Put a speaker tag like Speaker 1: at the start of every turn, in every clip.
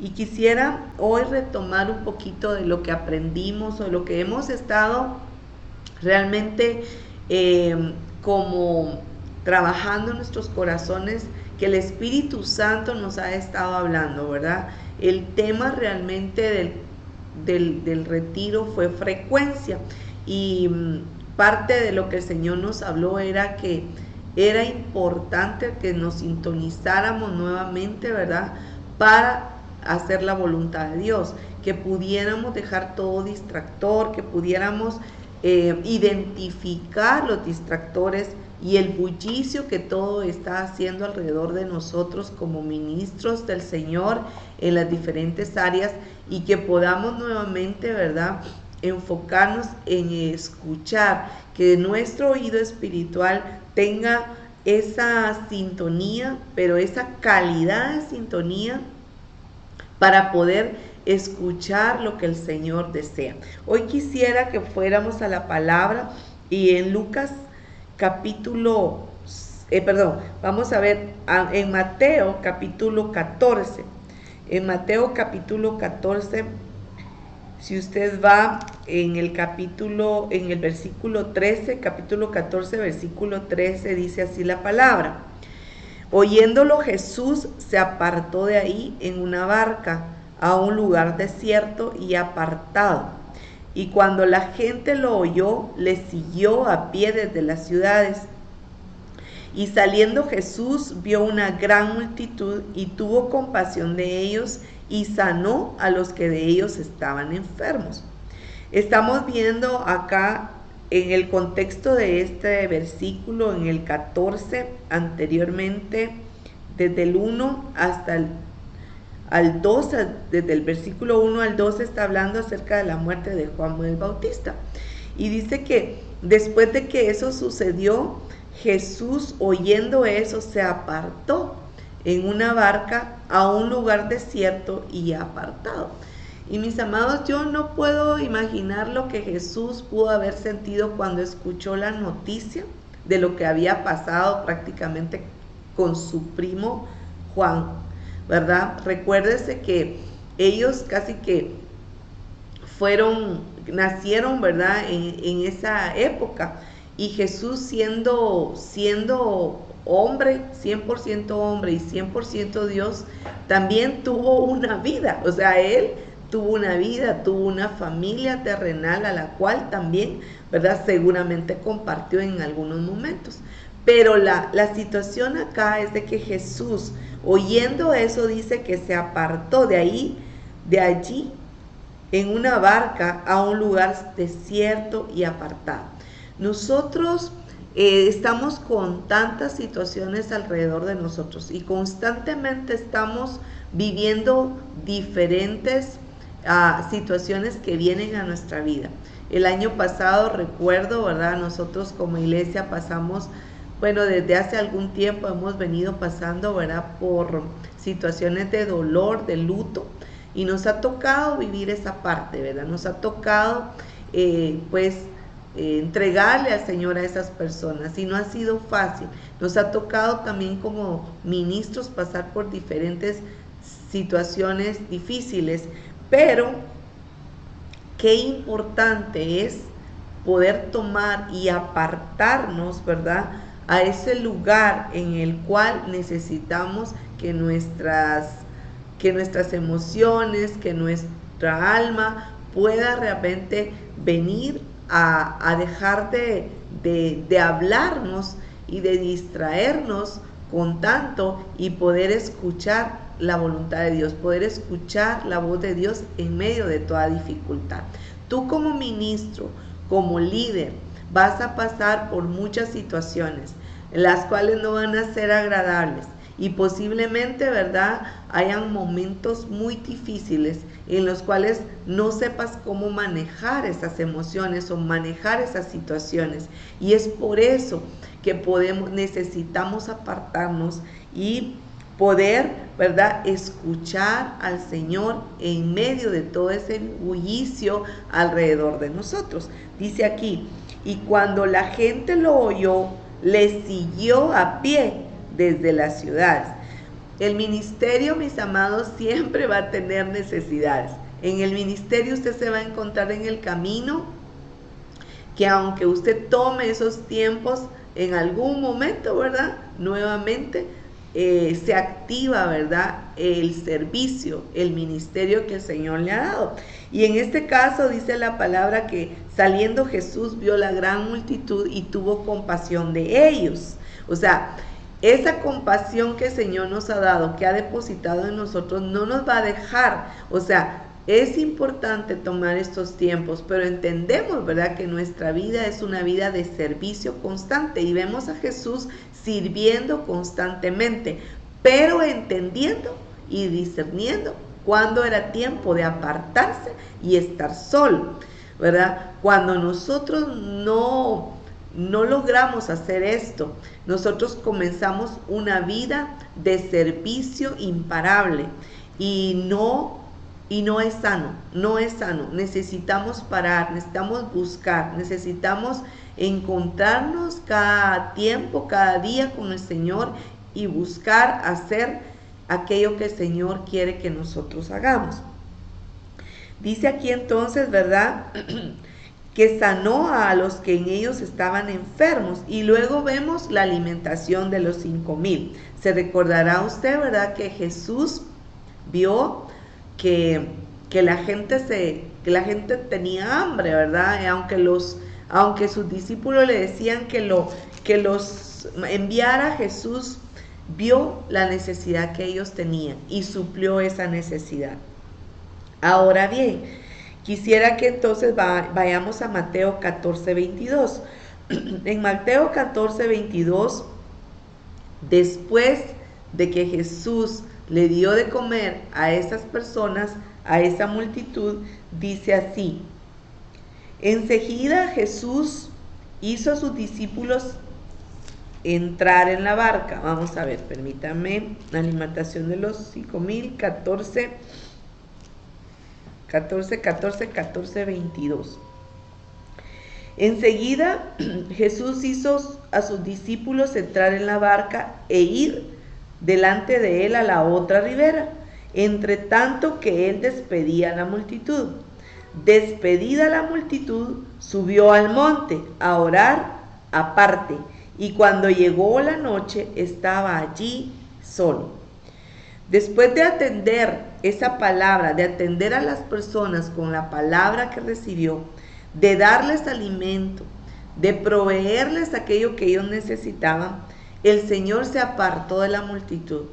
Speaker 1: Y quisiera hoy retomar un poquito de lo que aprendimos o lo que hemos estado realmente como trabajando en nuestros corazones, que el Espíritu Santo nos ha estado hablando, ¿verdad? El tema realmente del retiro fue frecuencia, y parte de lo que el Señor nos habló era que era importante que nos sintonizáramos nuevamente, ¿verdad? Para hacer la voluntad de Dios, que pudiéramos dejar todo distractor, que pudiéramos identificar los distractores y el bullicio que todo está haciendo alrededor de nosotros como ministros del Señor en las diferentes áreas, y que podamos nuevamente, ¿verdad?, enfocarnos en escuchar, que nuestro oído espiritual tenga esa sintonía, pero esa calidad de sintonía para poder escuchar lo que el Señor desea. Hoy quisiera que fuéramos a la palabra, y en Lucas capítulo, vamos a ver en Mateo capítulo 14. En Mateo capítulo 14, si usted va en el capítulo, en el versículo 13, capítulo 14, versículo 13, dice así la palabra: oyéndolo Jesús se apartó de ahí en una barca a un lugar desierto y apartado. Y cuando la gente lo oyó, le siguió a pie desde las ciudades. Y saliendo Jesús vio una gran multitud y tuvo compasión de ellos y sanó a los que de ellos estaban enfermos. Estamos viendo acá en el contexto de este versículo, en el 14, anteriormente, desde el 1 hasta al 2, desde el versículo 1 al 2 está hablando acerca de la muerte de Juan el Bautista. Y dice que después de que eso sucedió, Jesús, oyendo eso, se apartó en una barca a un lugar desierto y apartado. Y mis amados, yo no puedo imaginar lo que Jesús pudo haber sentido cuando escuchó la noticia de lo que había pasado prácticamente con su primo Juan, ¿verdad? Recuérdese que ellos casi que nacieron, ¿verdad?, en esa época. Y Jesús siendo hombre, 100% hombre y 100% Dios, también tuvo una vida. O sea, Él tuvo una vida, tuvo una familia terrenal a la cual también, ¿verdad?, seguramente compartió en algunos momentos. Pero la situación acá es de que Jesús, oyendo eso, dice que se apartó de allí, en una barca a un lugar desierto y apartado. Nosotros estamos con tantas situaciones alrededor de nosotros y constantemente estamos viviendo diferentes situaciones que vienen a nuestra vida. El año pasado, recuerdo, ¿verdad?, nosotros como iglesia pasamos, bueno, desde hace algún tiempo hemos venido pasando, ¿verdad?, por situaciones de dolor, de luto, y nos ha tocado vivir esa parte, ¿verdad? Nos ha tocado, entregarle al Señor a esas personas, y no ha sido fácil. Nos ha tocado también como ministros pasar por diferentes situaciones difíciles, pero qué importante es poder tomar y apartarnos, ¿verdad?, a ese lugar en el cual necesitamos que nuestras emociones, que nuestra alma pueda realmente venir a dejar de hablarnos y de distraernos con tanto, y poder escuchar la voluntad de Dios, poder escuchar la voz de Dios en medio de toda dificultad. Tú como ministro, como líder, vas a pasar por muchas situaciones, las cuales no van a ser agradables, y posiblemente, ¿verdad?, hayan momentos muy difíciles en los cuales no sepas cómo manejar esas emociones o manejar esas situaciones. Y es por eso que necesitamos apartarnos y poder, ¿verdad?, escuchar al Señor en medio de todo ese bullicio alrededor de nosotros. Dice aquí: y cuando la gente lo oyó, le siguió a pie desde las ciudades. El ministerio, mis amados, siempre va a tener necesidades. En el ministerio usted se va a encontrar en el camino que aunque usted tome esos tiempos, en algún momento, ¿verdad? Nuevamente se activa, ¿verdad? El servicio, el ministerio que el Señor le ha dado. Y en este caso dice la palabra que saliendo Jesús vio la gran multitud y tuvo compasión de ellos. O sea, esa compasión que el Señor nos ha dado, que ha depositado en nosotros, no nos va a dejar. O sea, es importante tomar estos tiempos, pero entendemos, ¿verdad?, que nuestra vida es una vida de servicio constante y vemos a Jesús sirviendo constantemente, pero entendiendo y discerniendo cuándo era tiempo de apartarse y estar solo, ¿verdad? Cuando nosotros no logramos hacer esto, nosotros comenzamos una vida de servicio imparable y no es sano, no es sano. Necesitamos parar, necesitamos buscar, necesitamos encontrarnos cada tiempo, cada día con el Señor y buscar hacer aquello que el Señor quiere que nosotros hagamos. Dice aquí entonces, ¿verdad?, que sanó a los que en ellos estaban enfermos. Y luego vemos la alimentación de los 5,000. Se recordará usted, ¿verdad?, que Jesús vio que la gente tenía hambre, ¿verdad? Aunque sus discípulos le decían que los enviara, Jesús vio la necesidad que ellos tenían y suplió esa necesidad. Ahora bien, quisiera que entonces vayamos a Mateo 14:22. En Mateo 14:22, después de que Jesús le dio de comer a esas personas, a esa multitud, dice así: enseguida Jesús hizo a sus discípulos entrar en la barca. Vamos a ver, permítanme, la alimentación de los 5,000, 14:22. Enseguida Jesús hizo a sus discípulos entrar en la barca e ir delante de él a la otra ribera, entre tanto que él despedía a la multitud. Despedida la multitud, subió al monte a orar aparte, y cuando llegó la noche estaba allí solo. Después de atender esa palabra, de atender a las personas con la palabra que recibió, de darles alimento, de proveerles aquello que ellos necesitaban, el Señor se apartó de la multitud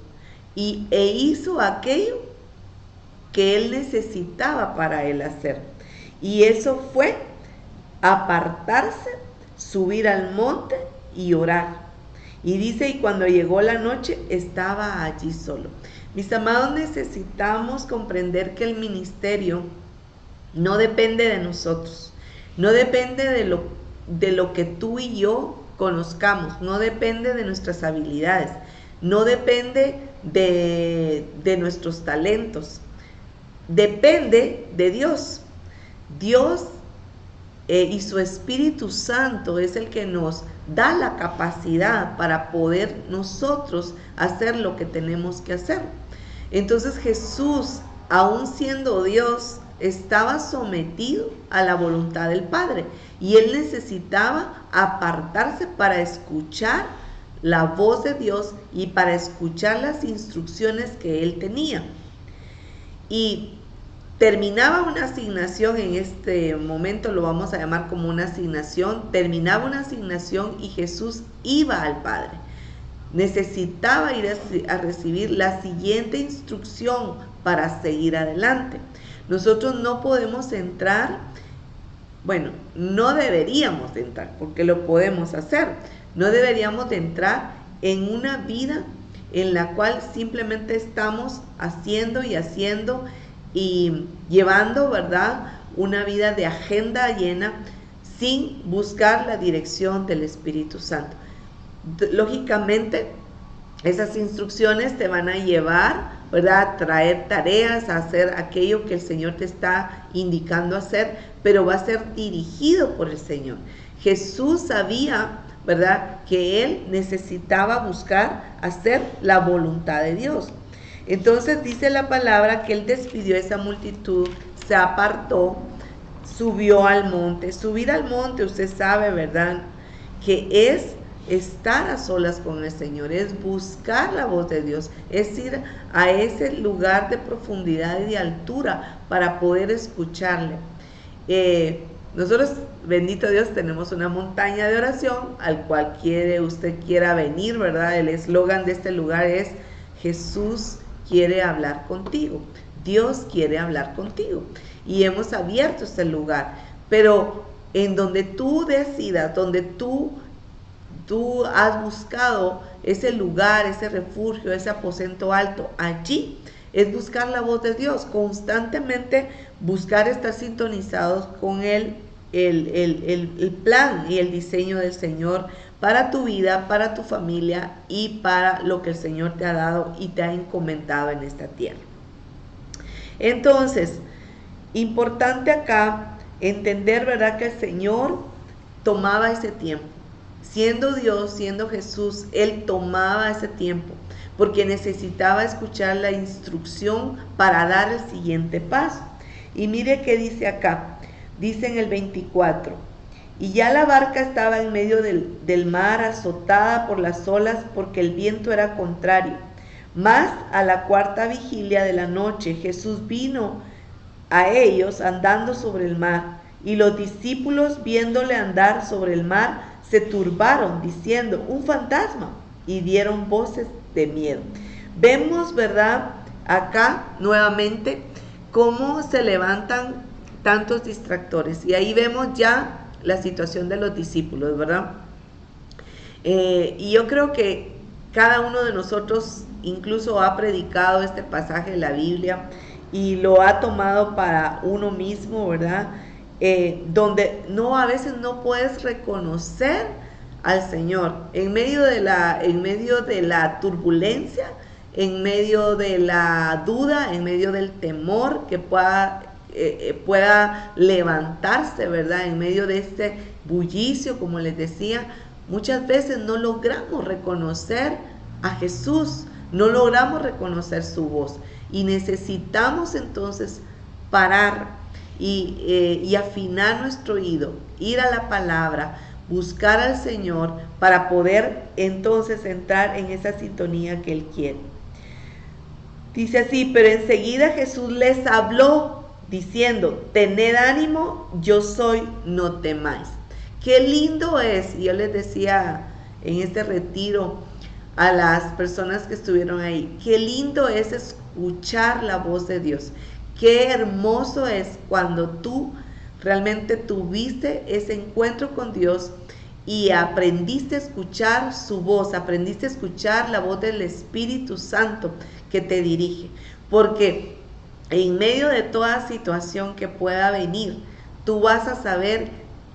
Speaker 1: e hizo aquello que él necesitaba para él hacer. Y eso fue apartarse, subir al monte y orar. Y dice, y cuando llegó la noche estaba allí solo. Mis amados, necesitamos comprender que el ministerio no depende de nosotros, no depende de lo que tú y yo conozcamos, no depende de nuestras habilidades, no depende de nuestros talentos, depende de Dios. Dios y su Espíritu Santo es el que nos da la capacidad para poder nosotros hacer lo que tenemos que hacer. Entonces Jesús, aun siendo Dios, estaba sometido a la voluntad del Padre y él necesitaba apartarse para escuchar la voz de Dios y para escuchar las instrucciones que él tenía. Y terminaba una asignación, en este momento lo vamos a llamar como una asignación, terminaba una asignación y Jesús iba al Padre. Necesitaba ir a recibir la siguiente instrucción para seguir adelante. Nosotros no podemos entrar, bueno, no deberíamos de entrar, porque lo podemos hacer. No deberíamos de entrar en una vida en la cual simplemente estamos haciendo y llevando, ¿verdad?, una vida de agenda llena sin buscar la dirección del Espíritu Santo. Lógicamente, esas instrucciones te van a llevar, ¿verdad?, a traer tareas, a hacer aquello que el Señor te está indicando hacer, pero va a ser dirigido por el Señor. Jesús sabía ¿verdad? Que él necesitaba buscar hacer la voluntad de Dios. Entonces dice la palabra que él despidió a esa multitud, se apartó, subió al monte. Subir al monte, usted sabe, ¿verdad? Que es estar a solas con el Señor, es buscar la voz de Dios, es ir a ese lugar de profundidad y de altura para poder escucharle. Nosotros, bendito Dios, tenemos una montaña de oración al cual usted quiera venir, ¿verdad? El eslogan de este lugar es: Jesús quiere hablar contigo, Dios quiere hablar contigo. Y hemos abierto este lugar, pero en donde tú decidas, donde tú has buscado ese lugar, ese refugio, ese aposento alto, allí es buscar la voz de Dios, constantemente buscar estar sintonizados con el plan y el diseño del Señor para tu vida, para tu familia y para lo que el Señor te ha dado y te ha encomendado en esta tierra. Entonces, importante acá entender, ¿verdad?, que el Señor tomaba ese tiempo. Siendo Dios, siendo Jesús, Él tomaba ese tiempo porque necesitaba escuchar la instrucción para dar el siguiente paso. Y mire qué dice acá, dice en el 24: y ya la barca estaba en medio del mar, azotada por las olas porque el viento era contrario. Mas a la cuarta vigilia de la noche Jesús vino a ellos andando sobre el mar, y los discípulos, viéndole andar sobre el mar, se turbaron diciendo: un fantasma, y dieron voces de miedo. Vemos, ¿verdad?, acá nuevamente cómo se levantan tantos distractores, y ahí vemos ya la situación de los discípulos, ¿verdad? Y yo creo que cada uno de nosotros incluso ha predicado este pasaje de la Biblia y lo ha tomado para uno mismo, ¿verdad? Donde a veces no puedes reconocer al Señor en medio de la turbulencia, en medio de la duda, en medio del temor que pueda levantarse, ¿verdad? En medio de este bullicio, como les decía, muchas veces no logramos reconocer a Jesús, no logramos reconocer su voz, y necesitamos entonces parar y afinar nuestro oído, ir a la palabra, buscar al Señor para poder entonces entrar en esa sintonía que Él quiere. Dice así: pero enseguida Jesús les habló diciendo: tened ánimo, yo soy, no temáis. Qué lindo es, y yo les decía en este retiro a las personas que estuvieron ahí, qué lindo es escuchar la voz de Dios. Qué hermoso es cuando tú realmente tuviste ese encuentro con Dios y aprendiste a escuchar su voz, aprendiste a escuchar la voz del Espíritu Santo que te dirige. Porque en medio de toda situación que pueda venir, tú vas a saber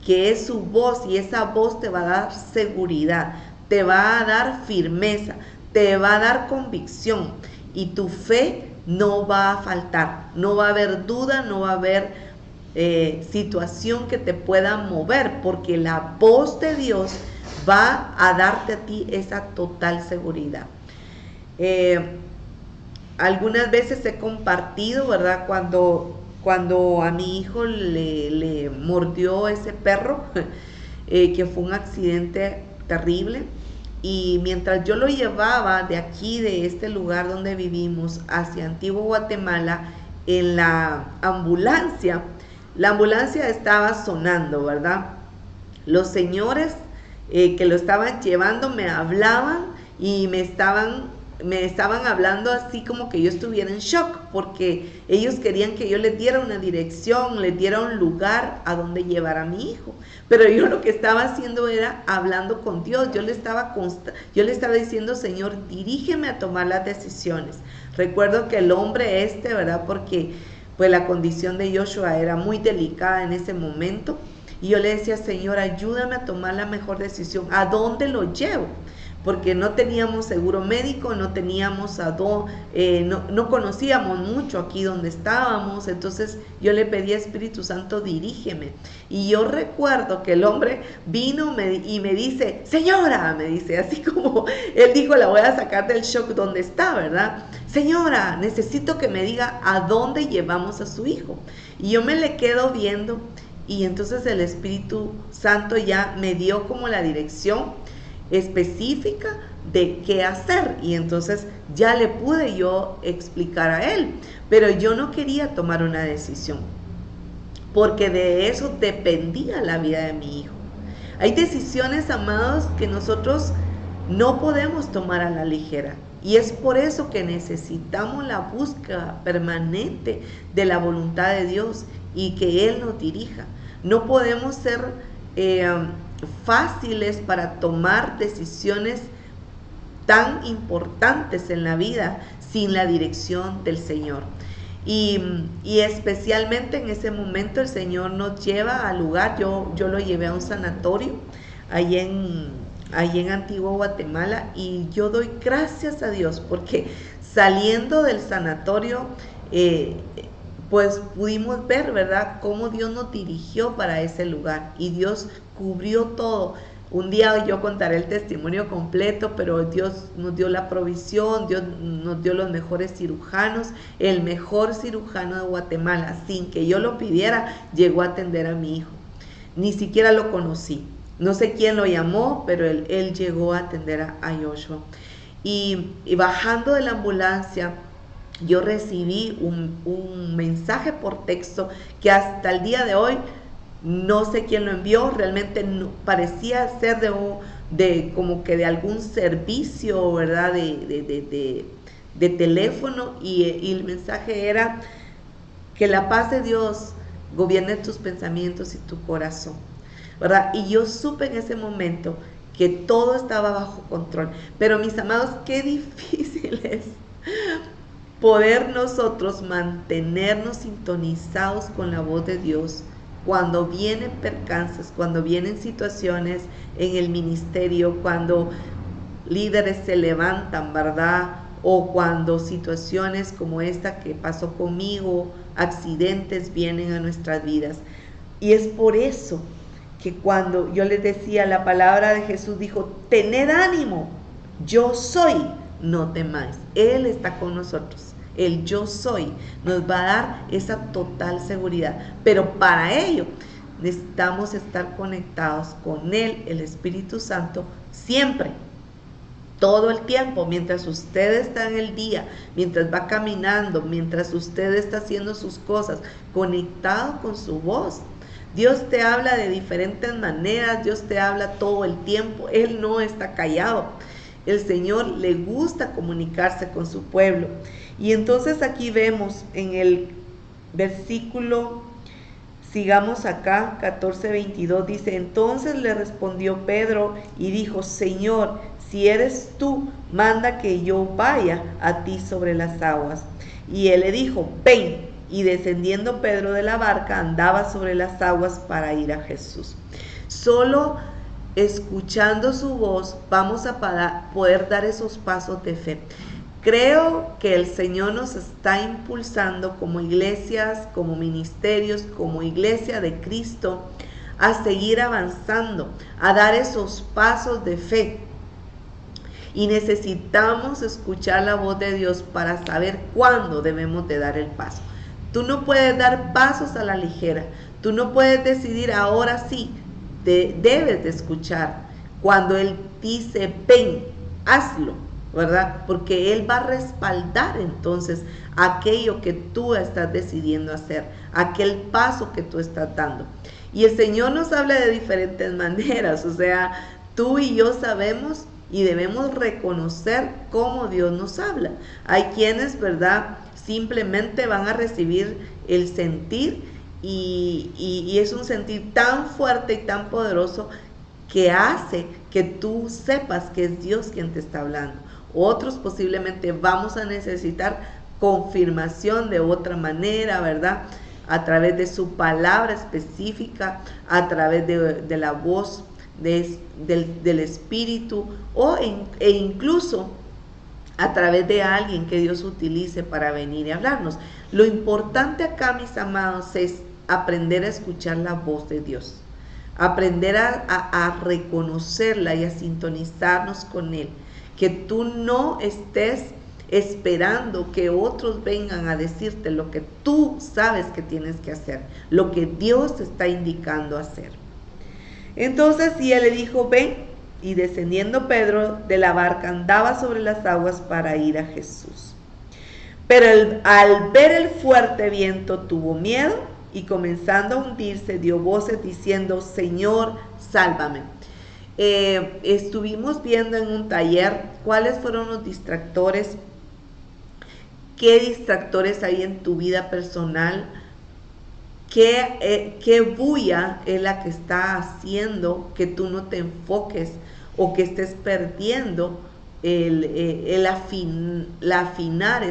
Speaker 1: que es su voz, y esa voz te va a dar seguridad, te va a dar firmeza, te va a dar convicción, y tu fe no va a faltar, no va a haber duda, no va a haber situación que te pueda mover, porque la voz de Dios va a darte a ti esa total seguridad. Algunas veces he compartido, ¿verdad?, cuando a mi hijo le mordió ese perro, que fue un accidente terrible, y mientras yo lo llevaba de aquí, de este lugar donde vivimos, hacia Antigua Guatemala, en la ambulancia estaba sonando, ¿verdad? Los señores que lo estaban llevando me hablaban y me estaban hablando así como que yo estuviera en shock, porque ellos querían que yo les diera una dirección, les diera un lugar a donde llevar a mi hijo. Pero yo lo que estaba haciendo era hablando con Dios. Yo le estaba diciendo: Señor, dirígeme a tomar las decisiones. Recuerdo que el hombre ¿verdad?, porque pues la condición de Joshua era muy delicada en ese momento, y yo le decía: Señor, ayúdame a tomar la mejor decisión. ¿A dónde lo llevo? porque no teníamos seguro médico, no teníamos no conocíamos mucho aquí donde estábamos. Entonces yo le pedí a Espíritu Santo, dirígeme. Y yo recuerdo que el hombre vino y me dice, señora, me dice, así como él dijo, la voy a sacar del shock donde está, ¿verdad? Señora, necesito que me diga a dónde llevamos a su hijo. Y yo me le quedo viendo, y entonces el Espíritu Santo ya me dio como la dirección específica de qué hacer, y entonces ya le pude yo explicar a él, pero yo no quería tomar una decisión, porque de eso dependía la vida de mi hijo. Hay decisiones, amados, que nosotros no podemos tomar a la ligera, y es por eso que necesitamos la búsqueda permanente de la voluntad de Dios y que Él nos dirija. No podemos ser fáciles para tomar decisiones tan importantes en la vida sin la dirección del Señor. Y especialmente en ese momento el Señor nos lleva al lugar. Yo lo llevé a un sanatorio ahí en Antigua Guatemala, y yo doy gracias a Dios porque saliendo del sanatorio pues pudimos ver, ¿verdad?, cómo Dios nos dirigió para ese lugar, y Dios cubrió todo. Un día yo contaré el testimonio completo, pero Dios nos dio la provisión, Dios nos dio los mejores cirujanos. El mejor cirujano de Guatemala, sin que yo lo pidiera, llegó a atender a mi hijo. Ni siquiera lo conocí. No sé quién lo llamó, pero él llegó a atender a Joshua. Y bajando de la ambulancia, yo recibí un mensaje por texto que hasta el día de hoy no sé quién lo envió. Realmente no, parecía ser como que de algún servicio, ¿verdad?, de teléfono, y el mensaje era que la paz de Dios gobierne tus pensamientos y tu corazón, ¿verdad? Y yo supe en ese momento que todo estaba bajo control. Pero mis amados, qué difícil es poder nosotros mantenernos sintonizados con la voz de Dios cuando vienen percances, cuando vienen situaciones en el ministerio, cuando líderes se levantan, ¿verdad? O cuando situaciones como esta que pasó conmigo, accidentes vienen a nuestras vidas. Y es por eso que cuando yo les decía, la palabra de Jesús dijo, tened ánimo, yo soy, no temáis. Él está con nosotros. El yo soy nos va a dar esa total seguridad, pero para ello necesitamos estar conectados con Él, el Espíritu Santo, siempre, todo el tiempo, mientras usted está en el día, mientras va caminando, mientras usted está haciendo sus cosas, conectado con su voz. Dios te habla de diferentes maneras, Dios te habla todo el tiempo, Él no está callado. El Señor le gusta comunicarse con su pueblo. Y entonces aquí vemos en el versículo, sigamos acá, 14:22, dice, entonces le respondió Pedro y dijo, Señor, si eres tú, manda que yo vaya a ti sobre las aguas. Y él le dijo, ven. Y descendiendo Pedro de la barca, andaba sobre las aguas para ir a Jesús. Solo escuchando su voz vamos a poder dar esos pasos de fe. Creo que el Señor nos está impulsando como iglesias, como ministerios, como iglesia de Cristo, a seguir avanzando, a dar esos pasos de fe. Y necesitamos escuchar la voz de Dios para saber cuándo debemos de dar el paso. Tú no puedes dar pasos a la ligera. Tú no puedes decidir ahora sí. Debes de escuchar cuando Él dice, ven, hazlo, ¿verdad? Porque Él va a respaldar entonces aquello que tú estás decidiendo hacer, aquel paso que tú estás dando. Y el Señor nos habla de diferentes maneras, o sea, tú y yo sabemos y debemos reconocer cómo Dios nos habla. Hay quienes, ¿verdad?, simplemente van a recibir el sentir y es un sentir tan fuerte y tan poderoso que hace que tú sepas que es Dios quien te está hablando. Otros posiblemente vamos a necesitar confirmación de otra manera, ¿verdad?, a través de su palabra específica, a través de la voz del Espíritu e incluso a través de alguien que Dios utilice para venir y hablarnos. Lo importante acá, mis amados, es aprender a escuchar la voz de Dios, aprender a reconocerla y a sintonizarnos con Él, que tú no estés esperando que otros vengan a decirte lo que tú sabes que tienes que hacer, lo que Dios te está indicando hacer. Entonces, y él le dijo, ven, y descendiendo Pedro de la barca andaba sobre las aguas para ir a Jesús. Pero al ver el fuerte viento tuvo miedo y comenzando a hundirse dio voces diciendo, Señor, sálvame. Estuvimos viendo en un taller cuáles fueron los distractores, qué distractores hay en tu vida personal, qué bulla es la que está haciendo que tú no te enfoques o que estés perdiendo el afinar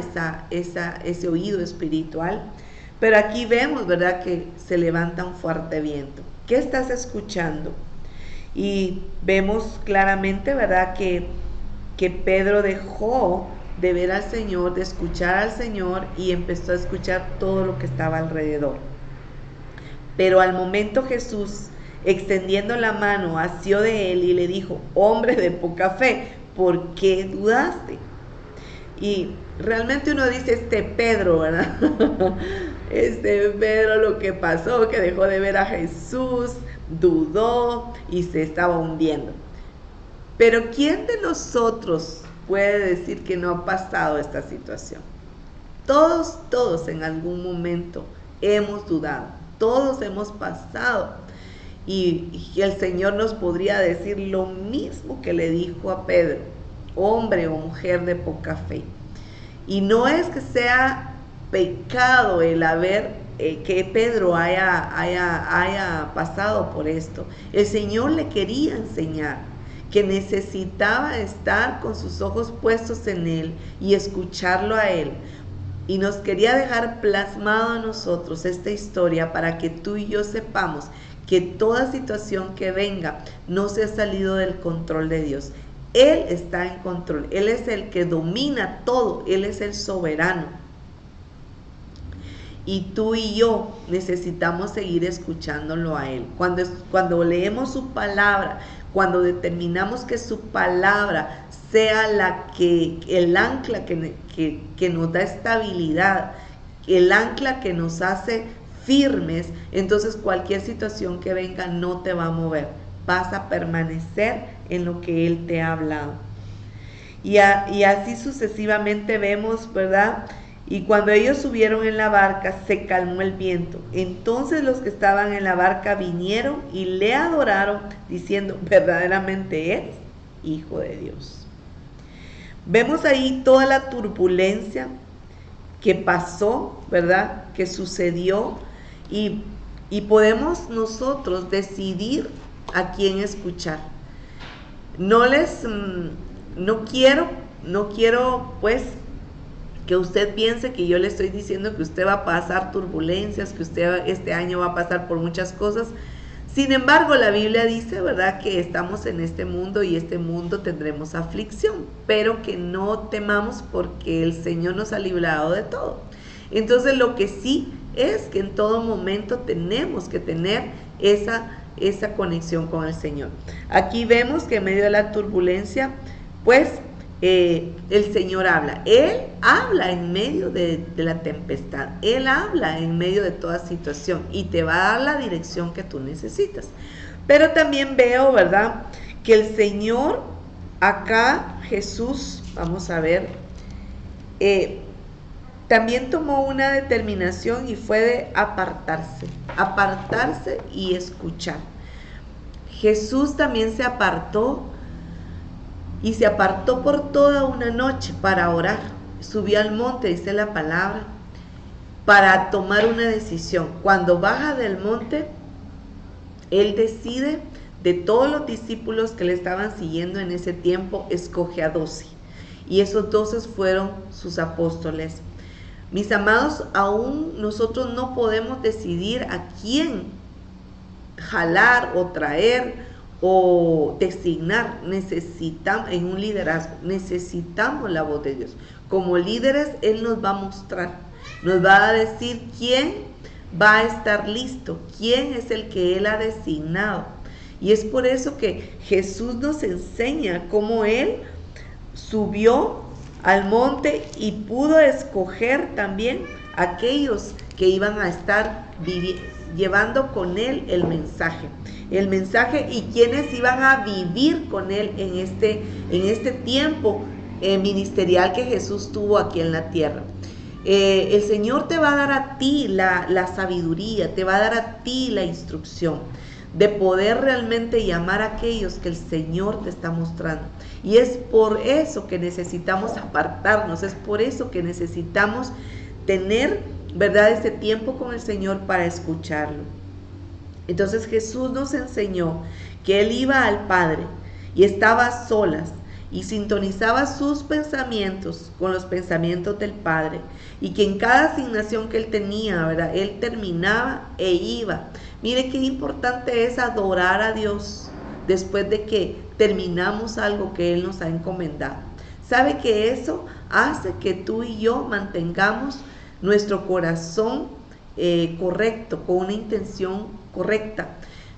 Speaker 1: ese oído espiritual. Pero aquí vemos, ¿verdad?, que se levanta un fuerte viento. ¿Qué estás escuchando? Y vemos claramente, ¿verdad?, que Pedro dejó de ver al Señor, de escuchar al Señor y empezó a escuchar todo lo que estaba alrededor. Pero al momento Jesús, extendiendo la mano, asió de él y le dijo, hombre de poca fe, ¿por qué dudaste? Y realmente uno dice, Pedro, ¿verdad? Pedro, lo que pasó, que dejó de ver a Jesús, dudó y se estaba hundiendo. Pero ¿quién de nosotros puede decir que no ha pasado esta situación? Todos en algún momento hemos dudado, todos hemos pasado. Y el Señor nos podría decir lo mismo que le dijo a Pedro, hombre o mujer de poca fe. Y no es que sea pecado el haber que Pedro haya pasado por esto. El Señor le quería enseñar que necesitaba estar con sus ojos puestos en Él y escucharlo a Él. Y nos quería dejar plasmado a nosotros esta historia para que tú y yo sepamos que toda situación que venga no se ha salido del control de Dios. Él está en control, Él es el que domina todo, Él es el soberano. Y tú y yo necesitamos seguir escuchándolo a Él. Cuando leemos su palabra, cuando determinamos que su palabra sea el ancla que nos da estabilidad, el ancla que nos hace firmes, entonces cualquier situación que venga no te va a mover, vas a permanecer en lo que Él te ha hablado. Y así sucesivamente vemos, ¿verdad? Y cuando ellos subieron en la barca, se calmó el viento. Entonces los que estaban en la barca vinieron y le adoraron, diciendo, verdaderamente es Hijo de Dios. Vemos ahí toda la turbulencia que pasó, ¿verdad?, que sucedió, y podemos nosotros decidir a quién escuchar. No quiero pues que usted piense que yo le estoy diciendo que usted va a pasar turbulencias, que usted este año va a pasar por muchas cosas. Sin embargo, la Biblia dice, ¿verdad?, que estamos en este mundo y este mundo tendremos aflicción, pero que no temamos porque el Señor nos ha librado de todo. Entonces, lo que sí es que en todo momento tenemos que tener esa conexión con el Señor. Aquí vemos que en medio de la turbulencia, pues, el Señor habla. Él habla en medio de la tempestad. Él habla en medio de toda situación y te va a dar la dirección que tú necesitas. Pero también veo, ¿verdad?, que el Señor, acá Jesús, vamos a ver, también tomó una determinación y fue de apartarse y escuchar. Jesús también se apartó. Y se apartó por toda una noche para orar. Subió al monte, dice la palabra, para tomar una decisión. Cuando baja del monte, Él decide, de todos los discípulos que le estaban siguiendo en ese tiempo, escoge a 12. Y esos 12 fueron sus apóstoles. Mis amados, aún nosotros no podemos decidir a quién jalar o traer o designar, necesitamos, en un liderazgo, necesitamos la voz de Dios. Como líderes, Él nos va a mostrar, nos va a decir quién va a estar listo, quién es el que Él ha designado. Y es por eso que Jesús nos enseña cómo Él subió al monte y pudo escoger también aquellos que iban a estar llevando con Él el mensaje y quienes iban a vivir con Él en este tiempo ministerial que Jesús tuvo aquí en la tierra. El Señor te va a dar a ti la sabiduría, te va a dar a ti la instrucción de poder realmente llamar a aquellos que el Señor te está mostrando. Y es por eso que necesitamos apartarnos, es por eso que necesitamos tener, ¿verdad?, este tiempo con el Señor para escucharlo. Entonces Jesús nos enseñó que Él iba al Padre y estaba a solas y sintonizaba sus pensamientos con los pensamientos del Padre, y que en cada asignación que Él tenía, ¿verdad?, Él terminaba e iba. Mire qué importante es adorar a Dios después de que terminamos algo que Él nos ha encomendado. ¿Sabe que eso hace que tú y yo mantengamos nuestro corazón correcto, con una intención correcta?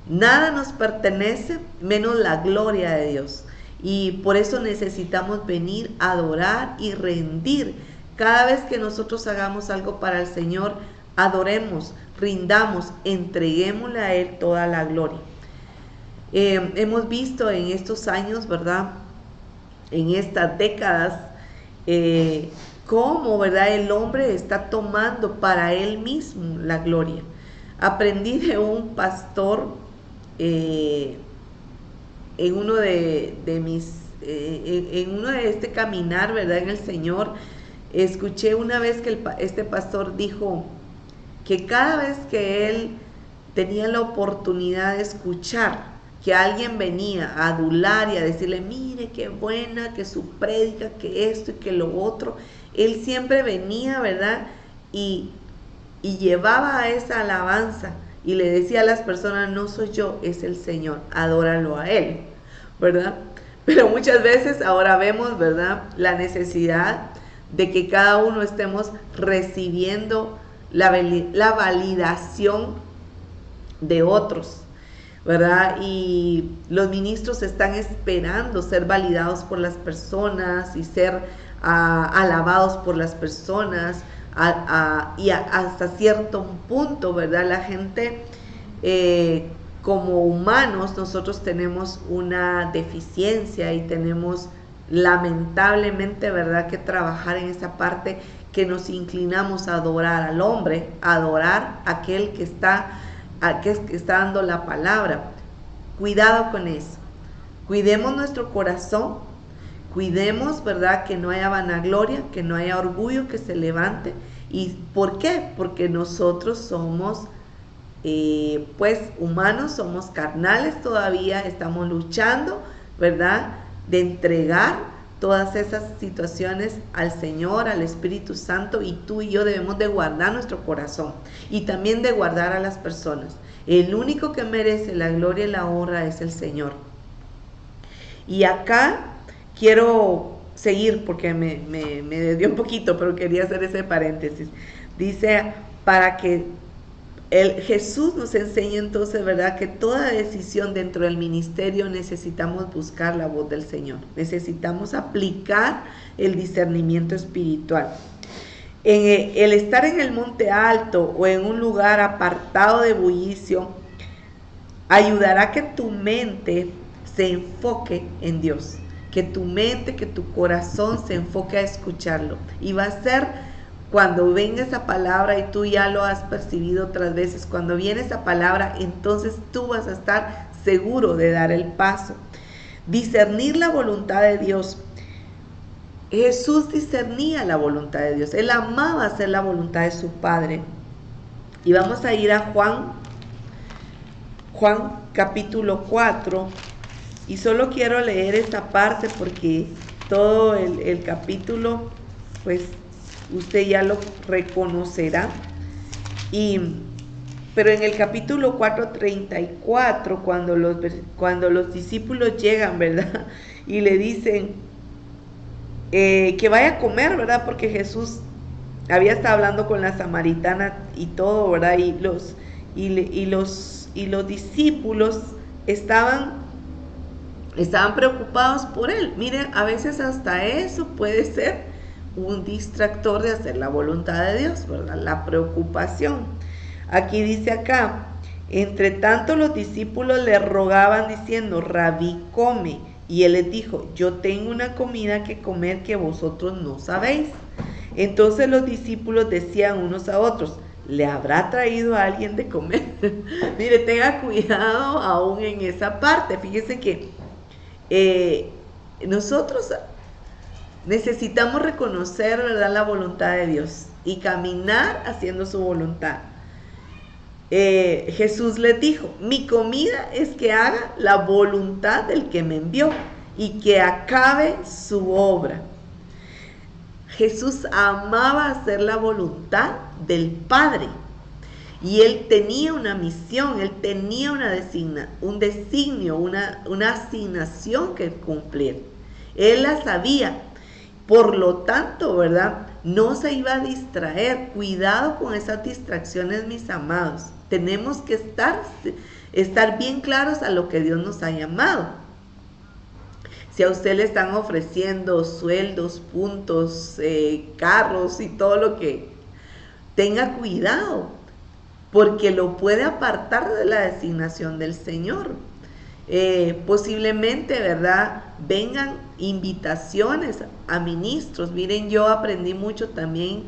Speaker 1: Nada nos pertenece menos la gloria de Dios. Y por eso necesitamos venir a adorar y rendir. Cada vez que nosotros hagamos algo para el Señor, adoremos, rindamos, entreguémosle a Él toda la gloria. Hemos visto en estos años, ¿verdad?, en estas décadas, cómo, ¿verdad?, el hombre está tomando para él mismo la gloria. Aprendí de un pastor en uno de este caminar, ¿verdad?, en el Señor. Escuché una vez que este pastor dijo que cada vez que él tenía la oportunidad de escuchar que alguien venía a adular y a decirle, mire qué buena, que su prédica, que esto y que lo otro, él siempre venía, ¿verdad?, y llevaba a esa alabanza y le decía a las personas, no soy yo, es el Señor, adóralo a Él, ¿verdad? Pero muchas veces ahora vemos, ¿verdad?, la necesidad de que cada uno estemos recibiendo la validación de otros, ¿verdad? Y los ministros están esperando ser validados por las personas y ser alabados por las personas, y hasta cierto punto, ¿verdad? La gente, como humanos, nosotros tenemos una deficiencia y tenemos lamentablemente, ¿verdad?, que trabajar en esa parte que nos inclinamos a adorar al hombre, a adorar a aquel que está dando la palabra. Cuidado con eso. Cuidemos nuestro corazón, cuidemos, ¿verdad?, que no haya vanagloria, que no haya orgullo que se levante. ¿Y por qué? Porque nosotros somos pues humanos, somos carnales todavía, estamos luchando, ¿verdad?, de entregar todas esas situaciones al Señor, al Espíritu Santo, y tú y yo debemos de guardar nuestro corazón y también de guardar a las personas. El único que merece la gloria y la honra es el Señor. Y acá quiero seguir porque me desvió un poquito, pero quería hacer ese paréntesis. Dice, para que Jesús nos enseña entonces, ¿verdad?, que toda decisión dentro del ministerio necesitamos buscar la voz del Señor. Necesitamos aplicar el discernimiento espiritual. El estar en el monte alto o en un lugar apartado de bullicio ayudará a que tu mente se enfoque en Dios. Que tu mente, que tu corazón se enfoque a escucharlo. Y va a ser cuando venga esa palabra, y tú ya lo has percibido otras veces, cuando viene esa palabra, entonces tú vas a estar seguro de dar el paso. Discernir la voluntad de Dios. Jesús discernía la voluntad de Dios. Él amaba hacer la voluntad de su Padre. Y vamos a ir a Juan capítulo 4. Y solo quiero leer esta parte porque todo el capítulo, pues usted ya lo reconocerá. Y Pero en el capítulo 4:34, cuando los discípulos llegan, ¿verdad? Y le dicen que vaya a comer, ¿verdad? Porque Jesús había estado hablando con la samaritana y todo, ¿verdad? Y los discípulos estaban preocupados por él. Miren, a veces hasta eso puede ser un distractor de hacer la voluntad de Dios, ¿verdad? La preocupación. Aquí dice acá, entre tanto los discípulos le rogaban diciendo, Rabí, come. Y él les dijo, yo tengo una comida que comer que vosotros no sabéis. Entonces los discípulos decían unos a otros, ¿le habrá traído a alguien de comer? Mire, tenga cuidado aún en esa parte. Fíjense que nosotros necesitamos reconocer, ¿verdad?, la voluntad de Dios y caminar haciendo su voluntad. Jesús les dijo, mi comida es que haga la voluntad del que me envió y que acabe su obra. Jesús amaba hacer la voluntad del Padre y él tenía una misión, él tenía un designio, una asignación que cumplir. Él la sabía. Por lo tanto, ¿verdad?, no se iba a distraer. Cuidado con esas distracciones, mis amados. Tenemos que estar bien claros a lo que Dios nos ha llamado. Si a usted le están ofreciendo sueldos, puntos, carros y todo lo que, tenga cuidado, porque lo puede apartar de la designación del Señor. Posiblemente, ¿verdad?, vengan invitaciones a ministros. Miren, yo aprendí mucho también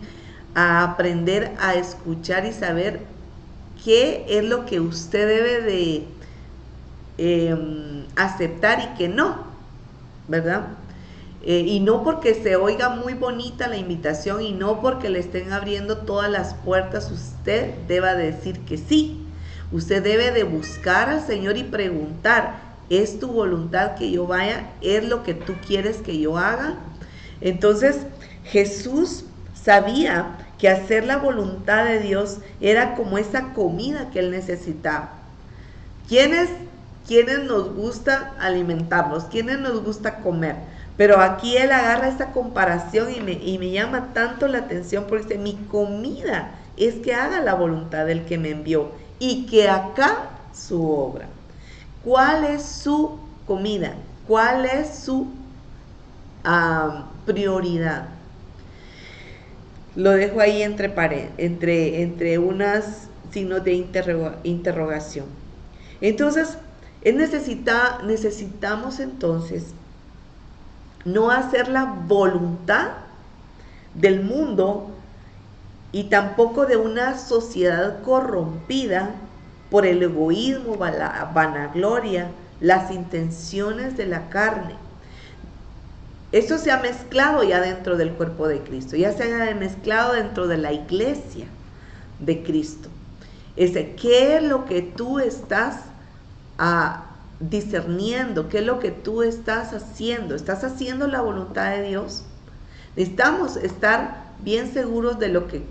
Speaker 1: a aprender a escuchar y saber qué es lo que usted debe de aceptar y qué no, ¿verdad? Y no porque se oiga muy bonita la invitación y no porque le estén abriendo todas las puertas, usted deba decir que sí. Usted debe de buscar al Señor y preguntar, ¿es tu voluntad que yo vaya? ¿Es lo que tú quieres que yo haga? Entonces, Jesús sabía que hacer la voluntad de Dios era como esa comida que él necesitaba. ¿Quiénes nos gusta alimentarnos? ¿Quiénes nos gusta comer? Pero aquí él agarra esta comparación y me llama tanto la atención porque dice, mi comida es que haga la voluntad del que me envió y que acabe su obra. ¿Cuál es su comida? ¿Cuál es su prioridad? Lo dejo ahí entre unos signos de interrogación. Entonces, necesitamos entonces no hacer la voluntad del mundo y tampoco de una sociedad corrompida por el egoísmo, la vanagloria, las intenciones de la carne. Esto se ha mezclado ya dentro del cuerpo de Cristo, ya se ha mezclado dentro de la iglesia de Cristo. ¿Qué es lo que tú estás discerniendo? ¿Qué es lo que tú estás haciendo? ¿Estás haciendo la voluntad de Dios? Necesitamos estar bien seguros de lo que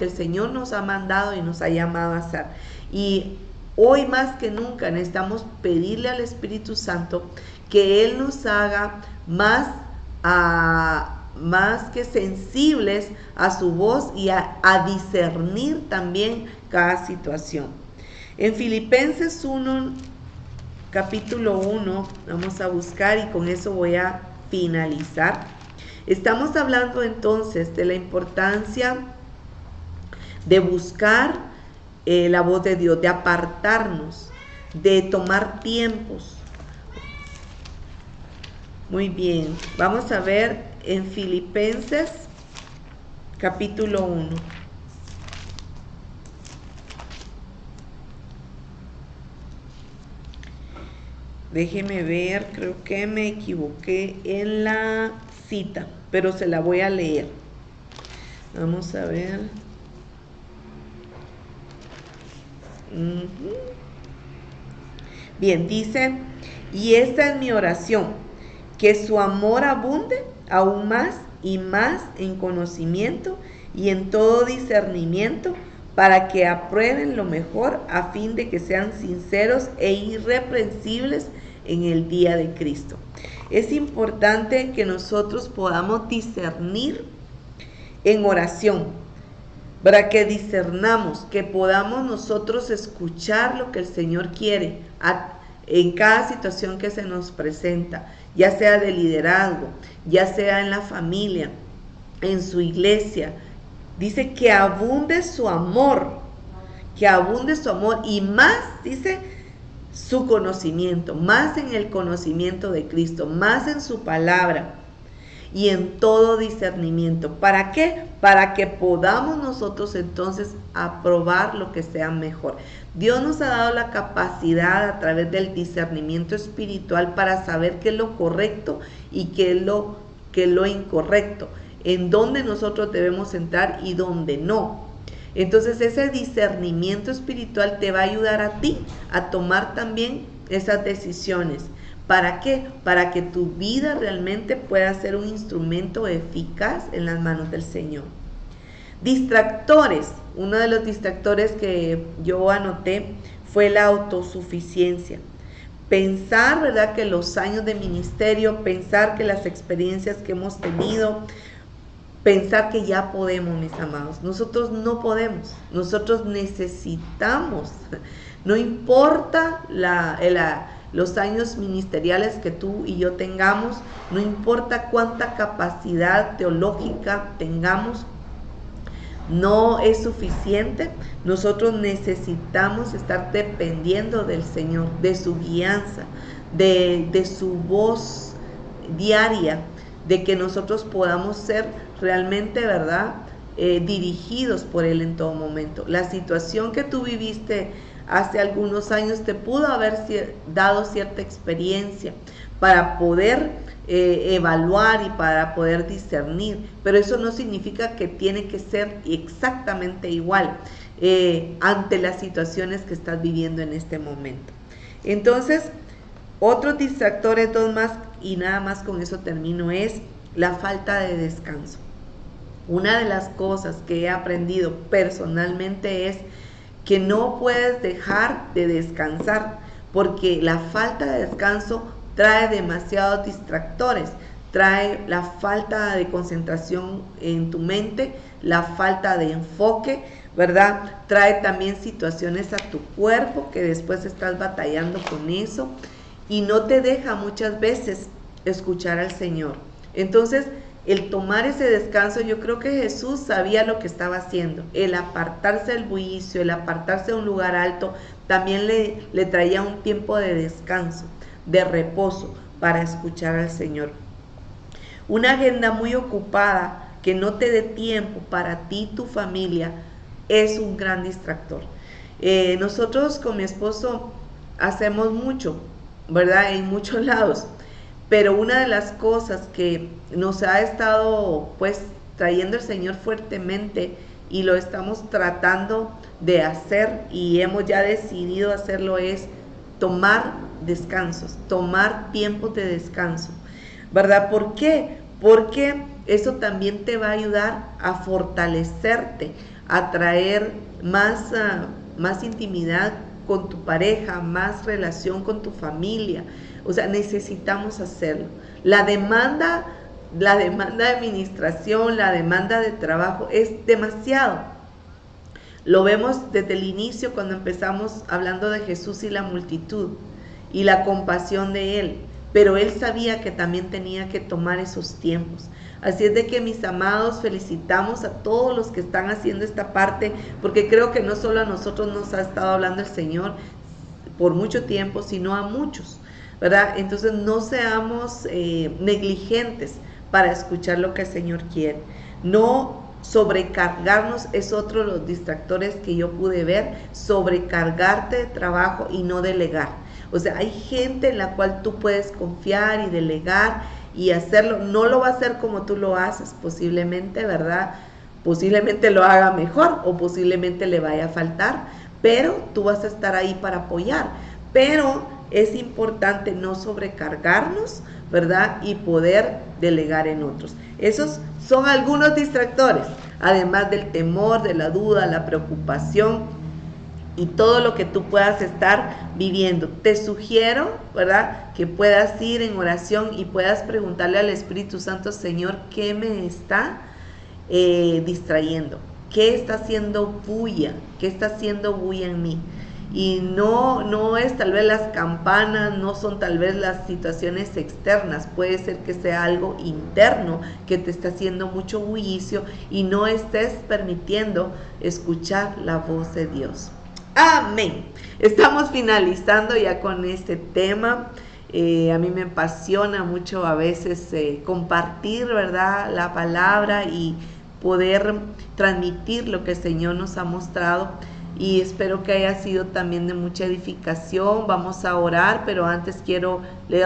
Speaker 1: el Señor nos ha mandado y nos ha llamado a hacer. Y hoy más que nunca necesitamos pedirle al Espíritu Santo que Él nos haga más que sensibles a su voz y a discernir también cada situación. En Filipenses 1, capítulo 1, vamos a buscar y con eso voy a finalizar. Estamos hablando entonces de la importancia de buscar la voz de Dios, de apartarnos, de tomar tiempos. Muy bien, vamos a ver en Filipenses capítulo 1. Déjeme ver, creo que me equivoqué en la cita, pero se la voy a leer. Vamos a ver. Bien, dice, y esta es mi oración, que su amor abunde aún más y más en conocimiento y en todo discernimiento, para que aprueben lo mejor a fin de que sean sinceros e irreprensibles en el día de Cristo. Es importante que nosotros podamos discernir en oración, para que discernamos, que podamos nosotros escuchar lo que el Señor quiere en cada situación que se nos presenta, ya sea de liderazgo, ya sea en la familia, en su iglesia. Dice que abunde su amor y más, dice, su conocimiento, más en el conocimiento de Cristo, más en su palabra y en todo discernimiento. ¿Para qué? Para que podamos nosotros entonces aprobar lo que sea mejor. Dios nos ha dado la capacidad a través del discernimiento espiritual para saber qué es lo correcto y qué es lo incorrecto, en dónde nosotros debemos entrar y dónde no. Entonces ese discernimiento espiritual te va a ayudar a ti a tomar también esas decisiones. ¿Para qué? Para que tu vida realmente pueda ser un instrumento eficaz en las manos del Señor. Distractores. Uno de los distractores que yo anoté fue la autosuficiencia. Pensar, ¿verdad?, que los años de ministerio, pensar que las experiencias que hemos tenido, pensar que ya podemos, mis amados. Nosotros no podemos, nosotros necesitamos, no importa los años ministeriales que tú y yo tengamos, no importa cuánta capacidad teológica tengamos, no es suficiente. Nosotros necesitamos estar dependiendo del Señor, de su guianza, de su voz diaria, de que nosotros podamos ser realmente, ¿verdad?, dirigidos por Él en todo momento. La situación que tú viviste hace algunos años te pudo haber dado cierta experiencia para poder evaluar y para poder discernir, pero eso no significa que tiene que ser exactamente igual ante las situaciones que estás viviendo en este momento. Entonces, otros distractores, dos más, y nada más con eso termino, es la falta de descanso. Una de las cosas que he aprendido personalmente es que no puedes dejar de descansar, porque la falta de descanso trae demasiados distractores, trae la falta de concentración en tu mente, la falta de enfoque, ¿verdad? Trae también situaciones a tu cuerpo que después estás batallando con eso y no te deja muchas veces escuchar al Señor. Entonces, el tomar ese descanso, yo creo que Jesús sabía lo que estaba haciendo. El apartarse del bullicio, el apartarse de un lugar alto, también le traía un tiempo de descanso, de reposo, para escuchar al Señor. Una agenda muy ocupada que no te dé tiempo para ti y tu familia es un gran distractor. Nosotros con mi esposo hacemos mucho, ¿verdad?, en muchos lados. Pero una de las cosas que nos ha estado pues trayendo el Señor fuertemente y lo estamos tratando de hacer y hemos ya decidido hacerlo es tomar descansos, tomar tiempos de descanso, ¿verdad? ¿Por qué? Porque eso también te va a ayudar a fortalecerte, a traer más intimidad con tu pareja, más relación con tu familia. O sea, necesitamos hacerlo. La demanda de administración, la demanda de trabajo es demasiado. Lo vemos desde el inicio cuando empezamos hablando de Jesús y la multitud y la compasión de Él. Pero Él sabía que también tenía que tomar esos tiempos. Así es de que, mis amados, felicitamos a todos los que están haciendo esta parte, porque creo que no solo a nosotros nos ha estado hablando el Señor por mucho tiempo, sino a muchos, ¿verdad? Entonces no seamos negligentes para escuchar lo que el Señor quiere. No sobrecargarnos es otro de los distractores que yo pude ver, sobrecargarte de trabajo y no delegar. O sea, hay gente en la cual tú puedes confiar y delegar y hacerlo. No lo va a hacer como tú lo haces, posiblemente, ¿verdad? Posiblemente lo haga mejor o posiblemente le vaya a faltar, pero tú vas a estar ahí para apoyar. Pero es importante no sobrecargarnos, ¿verdad? Y poder delegar en otros. Esos son algunos distractores. además del temor, de la duda, la preocupación y todo lo que tú puedas estar viviendo. Te sugiero, ¿verdad?, que puedas ir en oración y puedas preguntarle al Espíritu Santo: Señor, ¿qué me está distrayendo? ¿Qué está haciendo bulla? ¿Qué está haciendo bulla en mí? Y no es tal vez las campanas, no son tal vez las situaciones externas, puede ser que sea algo interno que te está haciendo mucho bullicio y no estés permitiendo escuchar la voz de Dios. Amén. Estamos finalizando ya con este tema. A mí me apasiona mucho a veces compartir, ¿verdad?, la palabra y poder transmitir lo que el Señor nos ha mostrado, y espero que haya sido también de mucha edificación. Vamos a orar, pero antes quiero leer